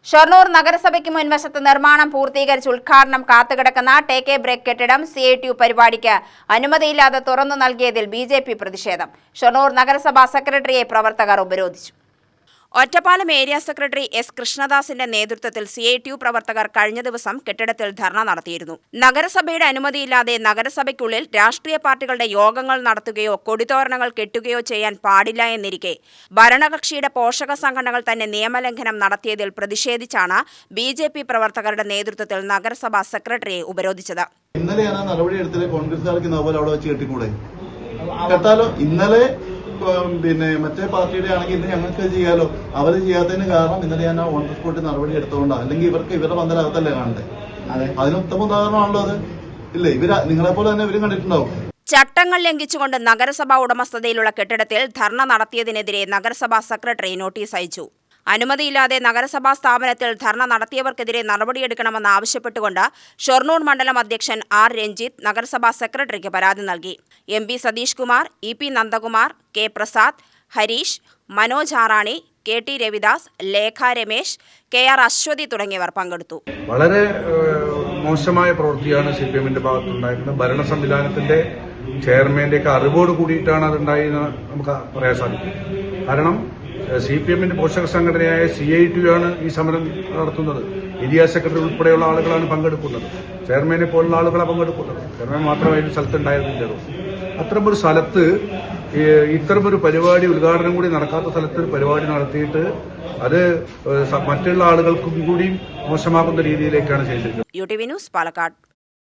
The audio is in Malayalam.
ഷൊർണൂർ നഗരസഭയ്ക്ക് മുൻവശത്ത് നിർമ്മാണം പൂർത്തീകരിച്ച് ഉദ്ഘാടനം കാത്തുകിടക്കുന്ന ടേക്ക് എ ബ്രേക്ക് കെട്ടിടം CITU പരിപാടിക്ക് അനുമതിയില്ലാതെ തുറന്നു നൽകിയതിൽ BJP പ്രതിഷേധം. ഷൊർണൂർ നഗരസഭാ സെക്രട്ടറിയെ പ്രവർത്തകർ ഉപരോധിച്ചു. Ottapalam area secretary S. കൃഷ്ണദാസിന്റെ നേതൃത്വത്തിൽ CITU പ്രവർത്തകർ കഴിഞ്ഞ ദിവസം കെട്ടിടത്തിൽ ധർണ നടത്തിയിരുന്നു. നഗരസഭയുടെ അനുമതിയില്ലാതെ നഗരസഭയ്ക്കുള്ളിൽ രാഷ്ട്രീയ പാർട്ടികളുടെ യോഗങ്ങൾ നടത്തുകയോ കൊടിതോരണങ്ങൾ കെട്ടുകയോ ചെയ്യാൻ പാടില്ല എന്നിരിക്കെ ഭരണകക്ഷിയുടെ പോഷക സംഘടനകൾ തന്നെ നിയമലംഘനം നടത്തിയതിൽ പ്രതിഷേധിച്ചാണ് BJP പ്രവർത്തകരുടെ നേതൃത്വത്തിൽ നഗരസഭാ സെക്രട്ടറിയെ ഉപരോധിച്ചത്. ഇന്നലെയാണ് നടപടി എടുത്തത്. കോൺഗ്രസ്സുകാർക്ക് നവോൽ അവിടെ വെച്ച് കെട്ടിക്കൂടെ? കേട്ടാലോ, ഇന്നലെ മറ്റേ പാർട്ടിയുടെ ആണെങ്കിൽ ഇന്ന് ഞങ്ങൾക്ക് ചെയ്യാലോ. അവർ ചെയ്യാത്തതിന് കാരണം ഇന്നലെ ഞാൻ ഓൺ ദ സ്പോട്ട് നടപടി എടുത്തുകൊണ്ടാണ്. അല്ലെങ്കിൽ ഇവർക്ക് ഇവരുടെ പന്തലകത്തല്ലേ കാണണ്ടേ? അതിന് ഉത്തമ ഉദാഹരണമാണല്ലോ അത്. ഇല്ലേ, നിങ്ങളെ പോലെ തന്നെ ഇവരും കണ്ടിട്ടുണ്ടാവും. ചട്ടങ്ങൾ ലംഘിച്ചുകൊണ്ട് നഗരസഭാ ഉടമസ്ഥതയിലുള്ള കെട്ടിടത്തിൽ ധർണ നടത്തിയതിനെതിരെ നഗരസഭാ സെക്രട്ടറി നോട്ടീസ് അയച്ചു. അനുമതിയില്ലാതെ നഗരസഭാ സ്ഥാപനത്തിൽ ധർണ നടത്തിയവർക്കെതിരെ നടപടിയെടുക്കണമെന്ന് ആവശ്യപ്പെട്ടുകൊണ്ട് ഷൊർണൂർ മണ്ഡലം അധ്യക്ഷൻ R. രഞ്ജിത്ത് നഗരസഭാ സെക്രട്ടറിക്ക് പരാതി നൽകി. MP Satheesh Kumar, EP Nandakumar, K. Prasad, Harish, Manoj ആറാണി, KT Ravidas, Lekha Ramesh, KR Aswathy തുടങ്ങിയവർ പങ്കെടുത്തു. വളരെ മോശമായ പ്രവൃത്തിയാണ് CPMന്റെ ഭാഗത്തുണ്ടായിരുന്നത്. ഭരണ സംവിധാനത്തിന്റെ ചെയർമാന്റെയൊക്കെ അറിവോട് കൂടിയിട്ടാണ് അതുണ്ടായെന്ന് നമുക്ക് പറയാൻ സാധിക്കും. കാരണം CPMന്റെ പോഷക സംഘടനയായ CITU ആണ് ഈ സമരം നടത്തുന്നത്. ഏരിയ സെക്രട്ടറി ഉൾപ്പെടെയുള്ള ആളുകളാണ് പങ്കെടുക്കുന്നത്. ചെയർമാനെ പോലുള്ള ആളുകളാണ് പങ്കെടുക്കുന്നത്. ചെയർമാൻ മാത്രമായിരുന്നു സ്ഥലത്തുണ്ടായിരുന്നില്ല. അത്തരമൊരു സ്ഥലത്ത് ഇത്തരമൊരു പരിപാടി ഉദ്ഘാടനം കൂടി നടക്കാത്ത സ്ഥലത്ത് ഒരു പരിപാടി നടത്തിയിട്ട് അത് മറ്റുള്ള ആളുകൾക്കും കൂടി മോശമാകുന്ന രീതിയിലേക്കാണ് ചെയ്തിരിക്കുന്നത്. UTV news, Palakkad.